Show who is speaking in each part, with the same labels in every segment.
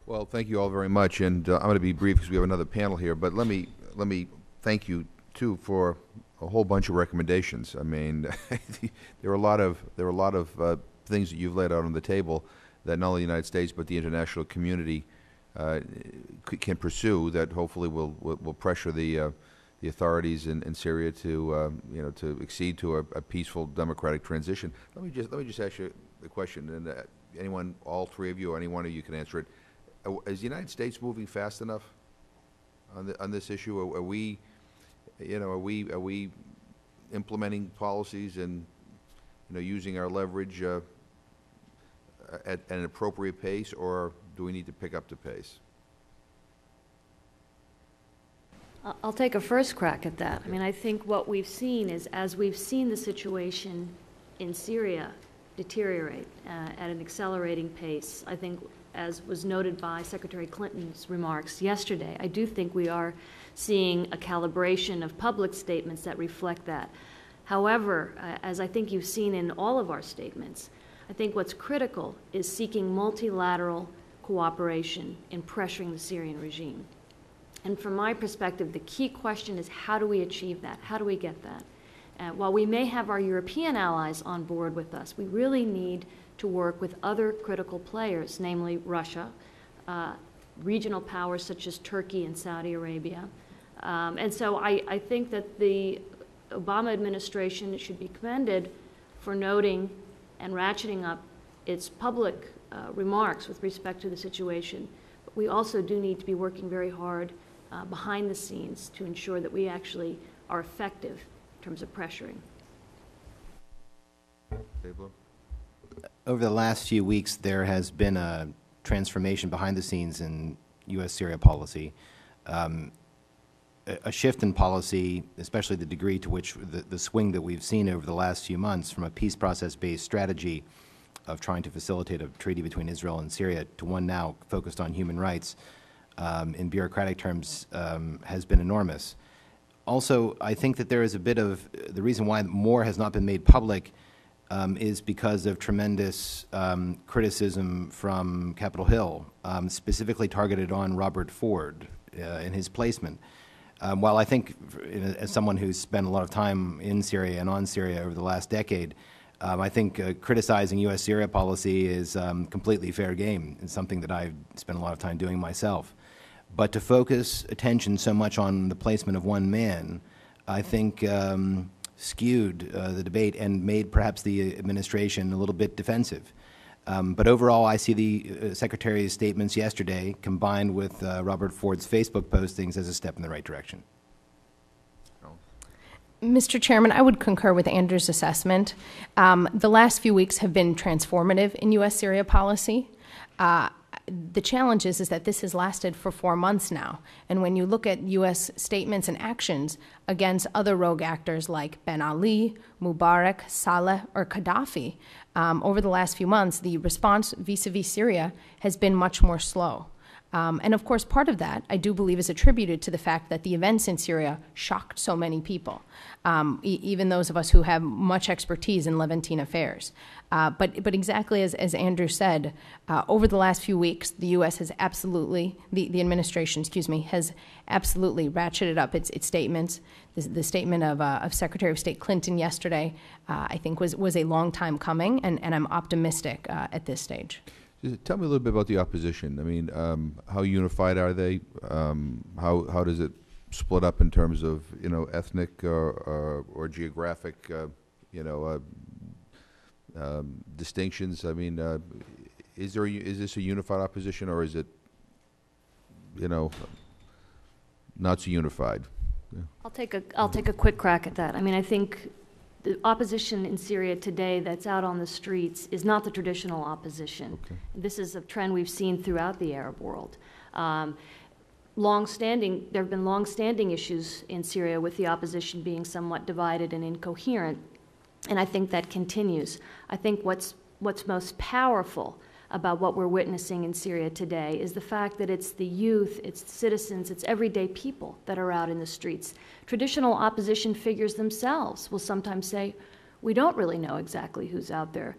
Speaker 1: Well, thank you all very much, and I'm going to be brief because we have another panel here. But let me thank you too for a whole bunch of recommendations. I mean, there are a lot of things that you've laid out on the table that not only the United States but the international community can pursue. That hopefully will pressure the authorities in Syria to to accede to a peaceful democratic transition. Let me just ask you the question, and anyone, all three of you, or any one of you can answer it. Is the United States moving fast enough on this issue? Are we implementing policies and using our leverage at an appropriate pace, or do we need to pick up the pace?
Speaker 2: I'll take a first crack at that. I mean, I think what we've seen is, as we've seen the situation in Syria deteriorate at an accelerating pace, I think, as was noted by Secretary Clinton's remarks yesterday, I do think we are seeing a calibration of public statements that reflect that. However, as I think you've seen in all of our statements, I think what's critical is seeking multilateral cooperation in pressuring the Syrian regime. And from my perspective, the key question is, how do we achieve that? How do we get that? While we may have our European allies on board with us, we really need to work with other critical players, namely Russia, regional powers such as Turkey and Saudi Arabia. And so I think that the Obama administration should be commended for noting and ratcheting up its public remarks with respect to the situation. But we also do need to be working very hard behind the scenes to ensure that we actually are effective in terms of pressuring.
Speaker 3: Over the last few weeks, there has been a transformation behind the scenes in U.S. Syria policy, a shift in policy, especially the degree to which the swing that we've seen over the last few months from a peace process-based strategy of trying to facilitate a treaty between Israel and Syria to one now focused on human rights in bureaucratic terms has been enormous. Also, I think that there is a bit of the reason why more has not been made public is because of tremendous criticism from Capitol Hill, specifically targeted on Robert Ford in his placement. While I think, as someone who's spent a lot of time in Syria and on Syria over the last decade, I think criticizing U.S. Syria policy is completely fair game. It's something that I've spent a lot of time doing myself. But to focus attention so much on the placement of one man, I think skewed the debate and made perhaps the administration a little bit defensive. But overall, I see the Secretary's statements yesterday combined with Robert Ford's Facebook postings as a step in the right direction.
Speaker 4: Mr. Chairman, I would concur with Andrew's assessment. The last few weeks have been transformative in U.S. Syria policy. The challenge is that this has lasted for 4 months now. And when you look at U.S. statements and actions against other rogue actors like Ben Ali, Mubarak, Saleh, or Gaddafi, over the last few months, the response vis-a-vis Syria has been much more slow. And of course, part of that, I do believe, is attributed to the fact that the events in Syria shocked so many people, even those of us who have much expertise in Levantine affairs. But exactly as Andrew said, over the last few weeks, the U.S. has absolutely, the administration, excuse me, has absolutely ratcheted up its statements. The statement of Secretary of State Clinton yesterday, I think, was a long time coming, and I'm optimistic at this stage.
Speaker 1: Tell me a little bit about the opposition. I mean, how unified are they? How does it split up in terms of ethnic or geographic distinctions? I mean, is this a unified opposition, or is it not so unified? Yeah.
Speaker 2: I'll take a quick crack at that. I mean, I think the opposition in Syria today that's out on the streets is not the traditional opposition.
Speaker 1: Okay.
Speaker 2: This is a trend we've seen throughout the Arab world. There have been long-standing issues in Syria with the opposition being somewhat divided and incoherent, and I think that continues. I think what's most powerful about what we're witnessing in Syria today is the fact that it's the youth, it's the citizens, it's everyday people that are out in the streets. Traditional opposition figures themselves will sometimes say, we don't really know exactly who's out there.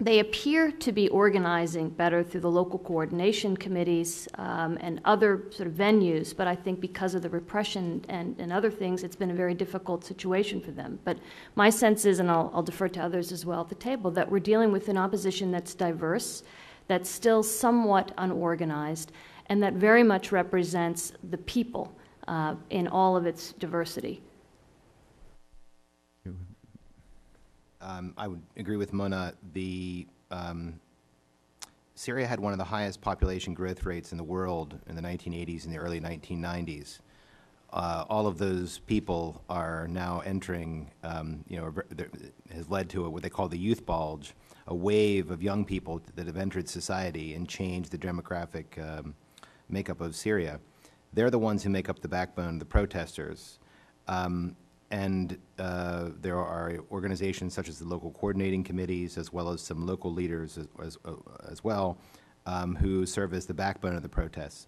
Speaker 2: They appear to be organizing better through the local coordination committees and other sort of venues, but I think because of the repression and other things, it's been a very difficult situation for them. But my sense is, and I'll defer to others as well at the table, that we're dealing with an opposition that's diverse, that's still somewhat unorganized, and that very much represents the people in all of its diversity.
Speaker 3: I would agree with Mona. Syria had one of the highest population growth rates in the world in the 1980s and the early 1990s. All of those people are now entering, has led to what they call the youth bulge, a wave of young people that have entered society and changed the demographic makeup of Syria. They're the ones who make up the backbone of the protesters. And there are organizations such as the local coordinating committees, as well as some local leaders as well, who serve as the backbone of the protests.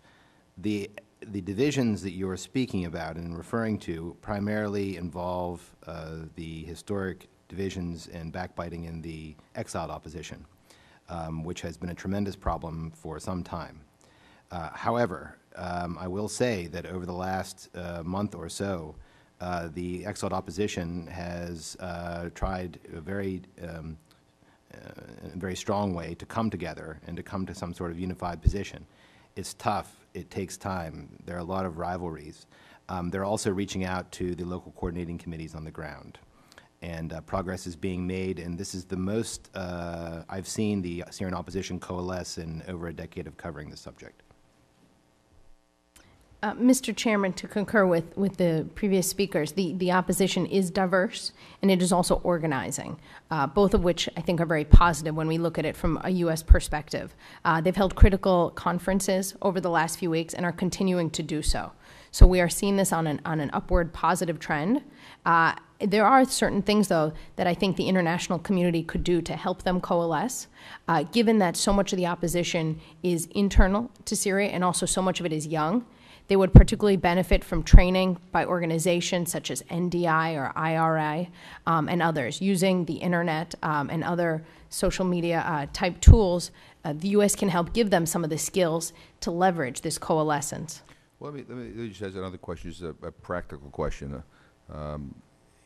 Speaker 3: The divisions that you are speaking about and referring to primarily involve the historic divisions and backbiting in the exiled opposition, which has been a tremendous problem for some time. However, I will say that over the last month or so, the exiled opposition has tried a very strong way to come together and to come to some sort of unified position. It's tough. It takes time. There are a lot of rivalries. They're also reaching out to the local coordinating committees on the ground. And progress is being made, and this is the most I've seen the Syrian opposition coalesce in over a decade of covering this subject.
Speaker 4: Mr. Chairman, to concur with the previous speakers, the opposition is diverse and it is also organizing, both of which I think are very positive when we look at it from a U.S. perspective. They've held critical conferences over the last few weeks and are continuing to do so. So we are seeing this on an upward positive trend. There are certain things, though, that I think the international community could do to help them coalesce, given that so much of the opposition is internal to Syria and also so much of it is young. They would particularly benefit from training by organizations such as NDI or IRA and others. Using the internet and other social media type tools, the U.S. can help give them some of the skills to leverage this coalescence.
Speaker 1: Well, let me just ask another question, just a practical question.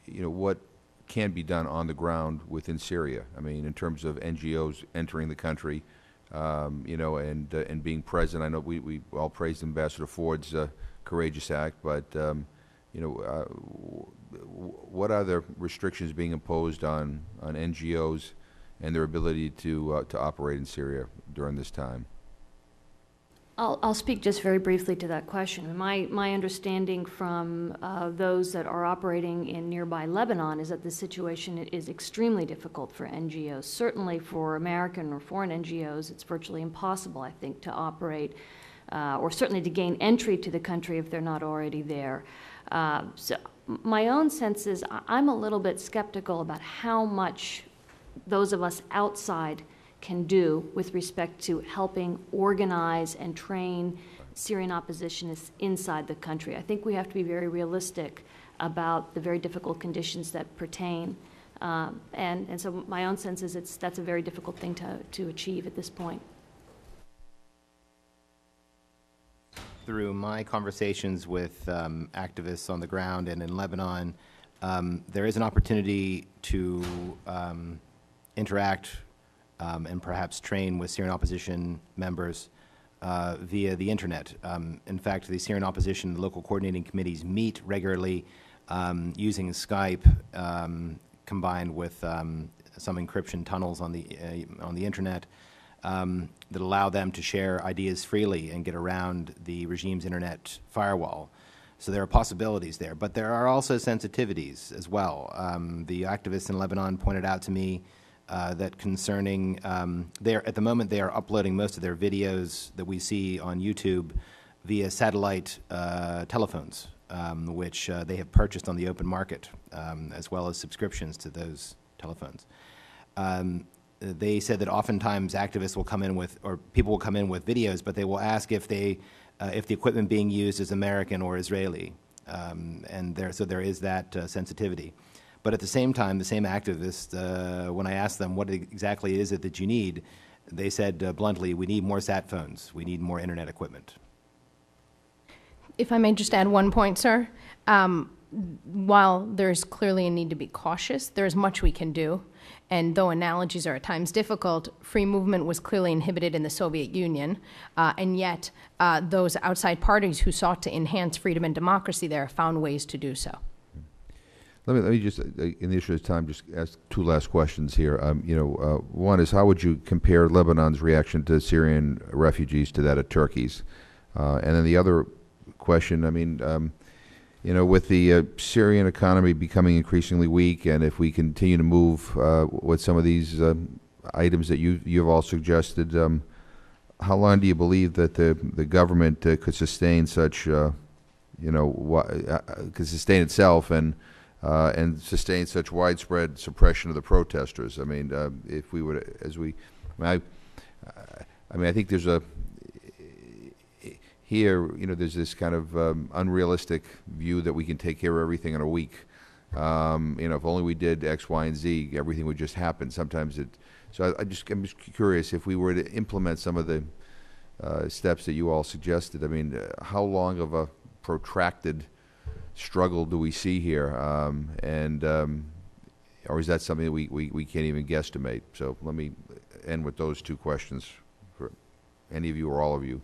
Speaker 1: What can be done on the ground within Syria? I mean, in terms of NGOs entering the country, and being present. I know we all praised Ambassador Ford's courageous act, but what are the restrictions being imposed on NGOs and their ability to operate in Syria during this time?
Speaker 2: I'll speak just very briefly to that question. My understanding from those that are operating in nearby Lebanon is that the situation is extremely difficult for NGOs. Certainly for American or foreign NGOs, it's virtually impossible, I think, to operate or certainly to gain entry to the country if they're not already there. So my own sense is I'm a little bit skeptical about how much those of us outside can do with respect to helping organize and train Syrian oppositionists inside the country. I think we have to be very realistic about the very difficult conditions that pertain. And so my own sense is that's a very difficult thing to achieve at this point.
Speaker 3: Through my conversations with activists on the ground and in Lebanon, there is an opportunity to interact and perhaps train with Syrian opposition members via the internet. In fact, the Syrian opposition, the local coordinating committees meet regularly using Skype combined with some encryption tunnels on the internet that allow them to share ideas freely and get around the regime's internet firewall. So there are possibilities there, but there are also sensitivities as well. The activists in Lebanon pointed out to me that concerning, at the moment they are uploading most of their videos that we see on YouTube via satellite telephones, which they have purchased on the open market, as well as subscriptions to those telephones. They said that oftentimes activists will come in with, or people will come in with videos, but they will ask if the equipment being used is American or Israeli, so there is that sensitivity. But at the same time, the same activists, when I asked them what exactly is it that you need, they said bluntly, we need more sat phones, we need more internet equipment.
Speaker 4: If I may just add one point, sir. While there's clearly a need to be cautious, there's much we can do. And though analogies are at times difficult, free movement was clearly inhibited in the Soviet Union, and yet those outside parties who sought to enhance freedom and democracy there found ways to do so.
Speaker 1: Let me just, in the interest of time, just ask two last questions here. One is, how would you compare Lebanon's reaction to Syrian refugees to that of Turkey's? And then the other question, with the Syrian economy becoming increasingly weak, and if we continue to move with some of these items that you've all suggested, how long do you believe that the government could sustain such, could sustain itself and sustain such widespread suppression of the protesters? If we would, I think there's there's this kind of unrealistic view that we can take care of everything in a week. If only we did X, Y, and Z, everything would just happen. Sometimes I'm just curious, if we were to implement some of the steps that you all suggested, how long of a protracted struggle do we see here? Or is that something that we can't even guesstimate? So let me end with those two questions for any of you or all of you.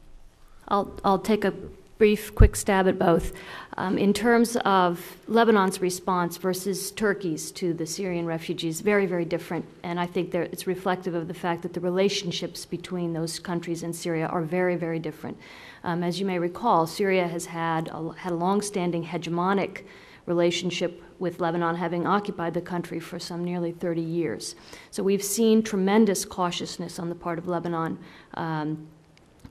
Speaker 2: I'll take a brief, quick stab at both. In terms of Lebanon's response versus Turkey's to the Syrian refugees, very, very different. And I think it's reflective of the fact that the relationships between those countries and Syria are very, very different. As you may recall, Syria has had a long-standing hegemonic relationship with Lebanon, having occupied the country for some nearly 30 years. So we've seen tremendous cautiousness on the part of Lebanon,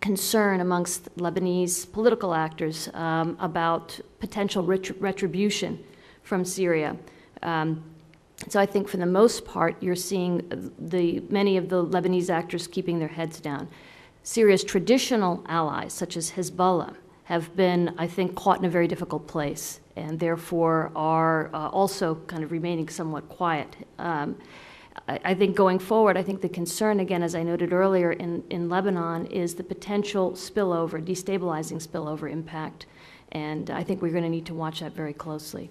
Speaker 2: concern amongst Lebanese political actors about potential retribution from Syria. So I think for the most part, you're seeing many of the Lebanese actors keeping their heads down. Syria's traditional allies, such as Hezbollah, have been, I think, caught in a very difficult place, and therefore are also kind of remaining somewhat quiet. I think going forward, I think the concern, again, as I noted earlier in Lebanon, is the potential spillover, destabilizing spillover impact. And I think we're going to need to watch that very closely.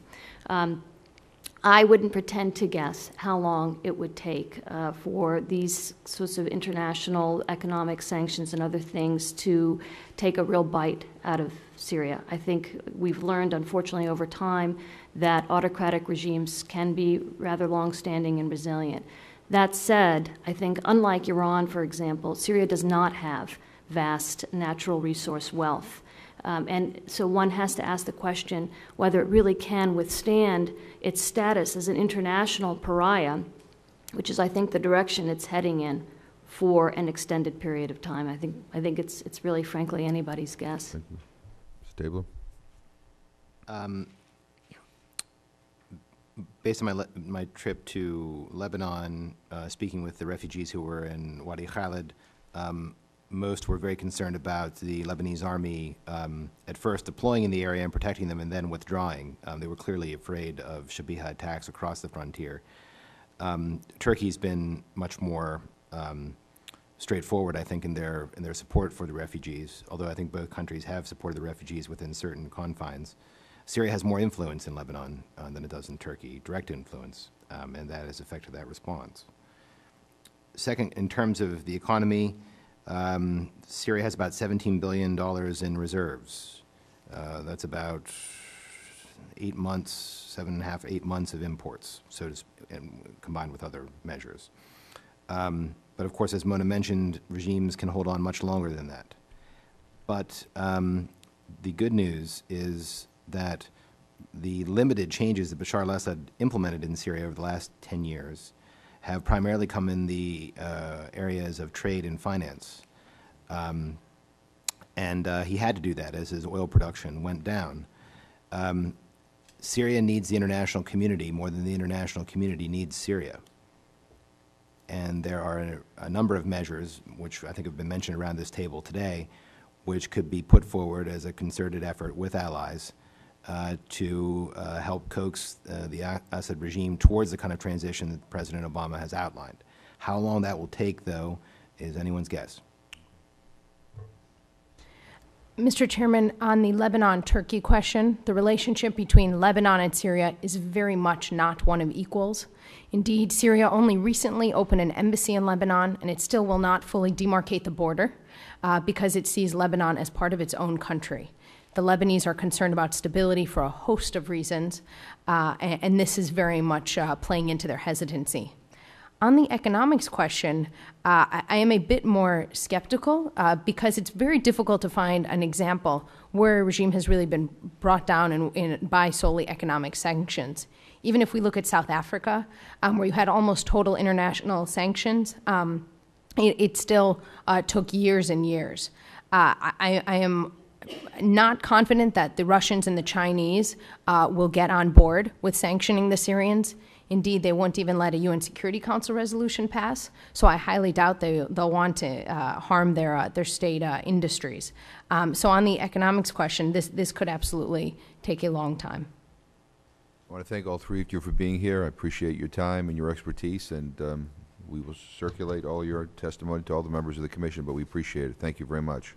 Speaker 2: I wouldn't pretend to guess how long it would take for these sorts of international economic sanctions and other things to take a real bite out of Syria. I think we've learned, unfortunately, over time that autocratic regimes can be rather long-standing and resilient. That said, I think unlike Iran, for example, Syria does not have vast natural resource wealth. And so one has to ask the question whether it really can withstand its status as an international pariah, which is, I think, the direction it's heading in for an extended period of time. I think it's really, frankly, anybody's guess.
Speaker 1: Thank you. Stabler?
Speaker 3: Based on my trip to Lebanon, speaking with the refugees who were in Wadi Khalid, most were very concerned about the Lebanese army at first deploying in the area and protecting them and then withdrawing. They were clearly afraid of Shabiha attacks across the frontier. Turkey's been much more straightforward, I think, in their support for the refugees, although I think both countries have supported the refugees within certain confines. Syria has more influence in Lebanon than it does in Turkey, direct influence, and that has affected that response. Second, in terms of the economy, Syria has about $17 billion in reserves. That's about 8 months, 7.5, 8 months of imports, combined with other measures. But of course, as Mona mentioned, regimes can hold on much longer than that. But the good news is that the limited changes that Bashar al-Assad implemented in Syria over the last 10 years have primarily come in the areas of trade and finance. He had to do that as his oil production went down. Syria needs the international community more than the international community needs Syria. And there are a number of measures, which I think have been mentioned around this table today, which could be put forward as a concerted effort with allies to help coax the Assad regime towards the kind of transition that President Obama has outlined. How long that will take, though, is anyone's guess.
Speaker 4: Mr. Chairman, on the Lebanon-Turkey question, the relationship between Lebanon and Syria is very much not one of equals. Indeed, Syria only recently opened an embassy in Lebanon, and it still will not fully demarcate the border because it sees Lebanon as part of its own country. The Lebanese are concerned about stability for a host of reasons, and this is very much playing into their hesitancy. On the economics question, I am a bit more skeptical because it's very difficult to find an example where a regime has really been brought down by solely economic sanctions. Even if we look at South Africa, where you had almost total international sanctions, it still took years and years. I am not confident that the Russians and the Chinese will get on board with sanctioning the Syrians. Indeed, they won't even let a UN Security Council resolution pass, so I highly doubt they'll want to harm their state industries. So on the economics question, this could absolutely take a long time.
Speaker 1: I want to thank all three of you for being here. I appreciate your time and your expertise, and we will circulate all your testimony to all the members of the Commission, but we appreciate it. Thank you very much.